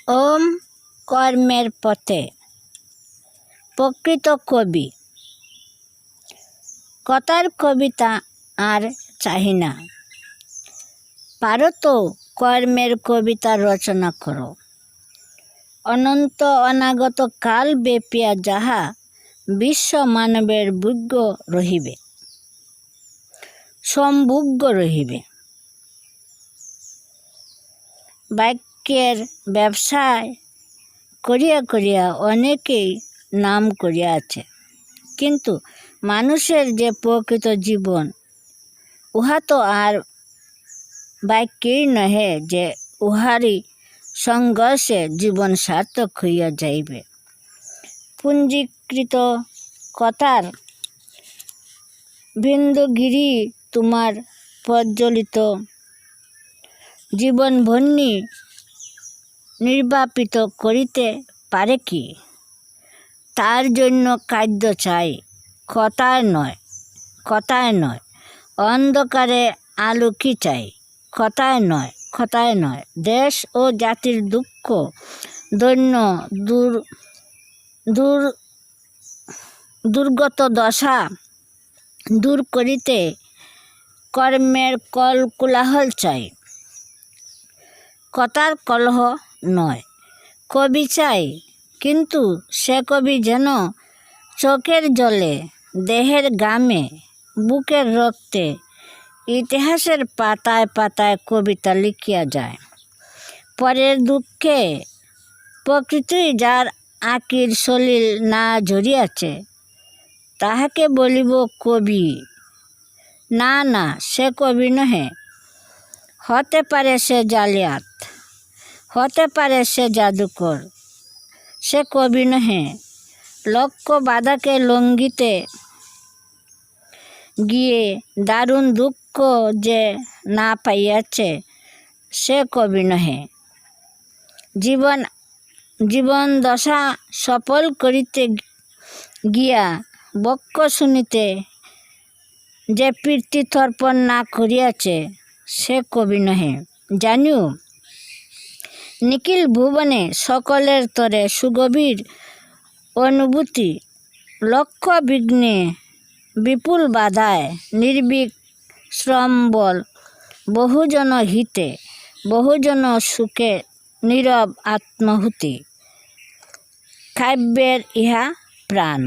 ওম কর্মের পথে প্রকৃত কবি। কথার কবিতা আর চাহি না, পারো তো কর্মের কবিতা রচনা করো। অনন্ত অনাগত কাল ব্যাপিয়া যাহা বিশ্ব মানবের ভোগ্য রহিবে, সম্ভোগ্য রহিবে। বাক্যের ব্যবসায় করিয়া করিয়া অনেকেই নাম করিয়াছে, কিন্তু মানুষের যে প্রকৃত জীবন, উহা তো আর বাক্যেই নহে যে উহারই সংঘর্ষে জীবন সার্থক হইয়া যাইবে। পুঞ্জীকৃত কথার বিন্দুগিরি তোমার প্রজ্বলিত জীবনভন্নি নির্বাপিত করিতে পারে কি? তার জন্য কার্য চাই, কথায় নয়। অন্ধকারে আলো কি চাই, কথায় নয়। দেশ ও জাতির দুঃখ দৈন্য দুর্গত দশা দূর করিতে কর্মের কোলাহল চাই, কথার কলহ নয়। কবি চাই, কিন্তু সে কবি যেন চোখের জলে, দেহের ঘামে, বুকের রক্তে, ইতিহাসের পাতায় পাতায় কবিতা লিখিয়া যায়। পরের দুঃখে প্রকৃতি যার আকির সলিল না ঝরিয়াছে, তাহাকে বলিব কবি? না, সে কবি নহে। হতে পারে সে জালিয়াত, হতে পারে সে জাদুকর, সে কবি নহে। লক্ষ্য বাধাকে লঙ্ঘিতে গিয়ে দারুণ দুঃখ যে না পাইয়াছে, সে কবি নহে। জীবন দশা সফল করিতে গিয়া বক্ষ শুনিতে যে প্রীতিতর্পণ না করিয়াছে, সে কবি নহে। জানিও নিখিল ভুবনে সকলের তরে সুগভীর অনুভূতি, লক্ষ্য বিঘ্নে বিপুল বাধায় নির্ভীক শ্রম বল, বহুজন হিতে বহুজন সুখে নীরব আত্মাহুতি। কাব্যের ইহা প্রাণ।